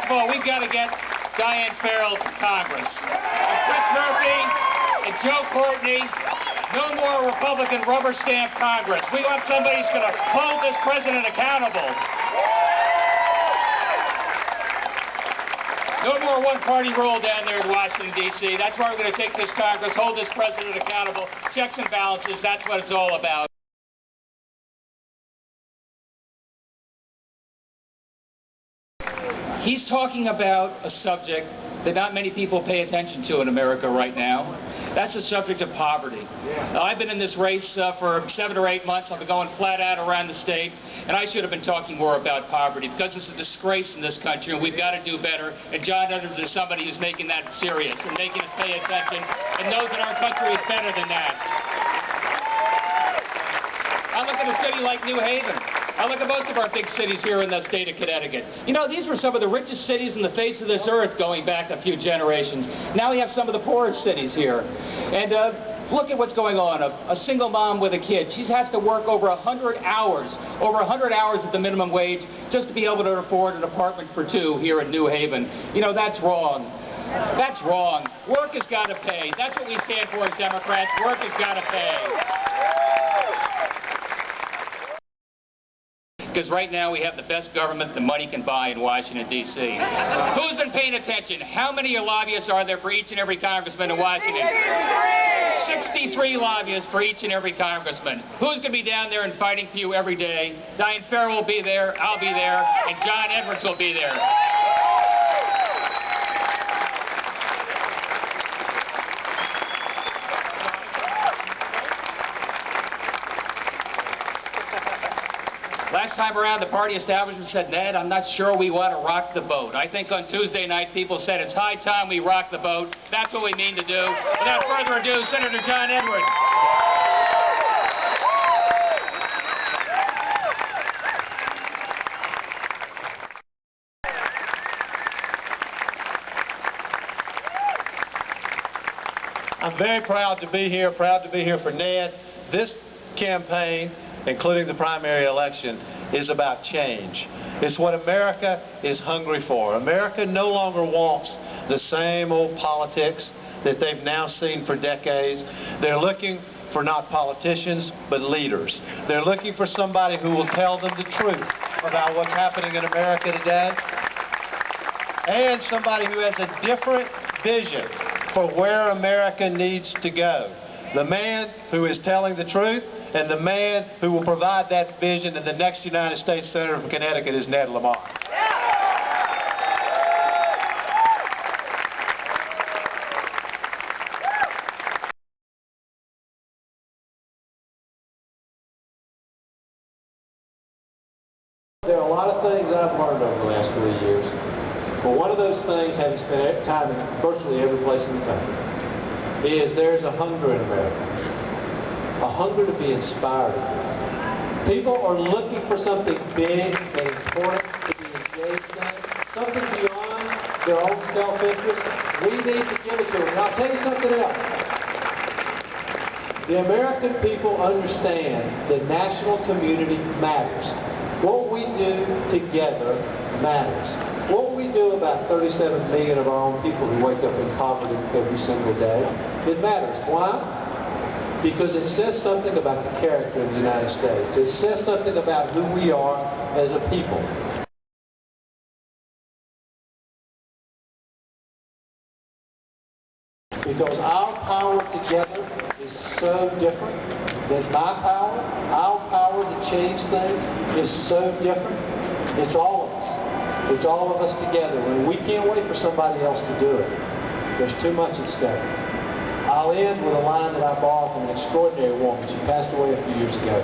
of all, we've got to get Diane Farrell to Congress. And Chris Murphy and Joe Courtney, no more Republican rubber stamp Congress. We want somebody who's going to hold this president accountable. No more one-party rule down there in Washington, D.C. That's why we're going to take this Congress, hold this president accountable. Checks and balances, that's what it's all about. He's talking about a subject that not many people pay attention to in America right now. That's the subject of poverty. Now, I've been in this race for 7 or 8 months. I've been going flat out around the state, and I should have been talking more about poverty because it's a disgrace in this country, and we've got to do better. And John Edwards is somebody who's making that serious and making us pay attention and knows that our country is better than that. I look at a city like New Haven. I look at most of our big cities here in the state of Connecticut. You know, these were some of the richest cities on the face of this earth going back a few generations. Now we have some of the poorest cities here. And look at what's going on. A single mom with a kid. She has to work over 100 hours at the minimum wage just to be able to afford an apartment for 2 here in New Haven. You know, that's wrong. That's wrong. Work has got to pay. That's what we stand for as Democrats. Work has got to pay. Because right now we have the best government the money can buy in Washington, D.C. Who's been paying attention? How many lobbyists are there for each and every congressman in Washington? 63 lobbyists for each and every congressman. Who's going to be down there and fighting for you every day? Diane Farrell will be there, I'll be there, and John Edwards will be there. Last time around, the party establishment said, Ned, I'm not sure we want to rock the boat. I think on Tuesday night, people said it's high time we rock the boat. That's what we mean to do. Without further ado, Senator John Edwards. I'm very proud to be here for Ned. This campaign, including the primary election, is about change. It's what America is hungry for. America no longer wants the same old politics that they've now seen for decades. They're looking for not politicians, but leaders. They're looking for somebody who will tell them the truth about what's happening in America today, and somebody who has a different vision for where America needs to go. The man who is telling the truth and the man who will provide that vision in the next United States Senator from Connecticut is Ned Lamont. There are a lot of things I've learned over the last 3 years, but one of those things, having spent time in virtually every place in the country, is there's a hunger in America. A hunger to be inspired. People are looking for something big and important to be engaged in, something beyond their own self-interest. We need to give it to them. And I'll tell you something else. The American people understand that national community matters. What we do together matters. What we do about 37 million of our own people who wake up in poverty every single day, it matters. Why? Because it says something about the character of the United States. It says something about who we are as a people. Because our power together is so different than my power. Our power to change things is so different. It's all of us. It's all of us together. And we can't wait for somebody else to do it. There's too much at stake. I'll end with a line that I borrowed from an extraordinary woman. She passed away a few years ago.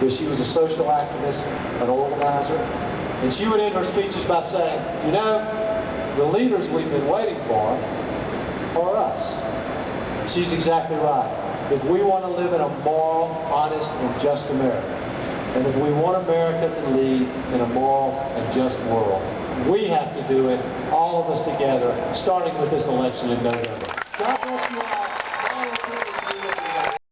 She was a social activist, an organizer, and she would end her speeches by saying, you know, the leaders we've been waiting for are us. She's exactly right. If we want to live in a moral, honest, and just America, and if we want America to lead in a moral and just world, we have to do it, all of us together, starting with this election in November. God bless you all.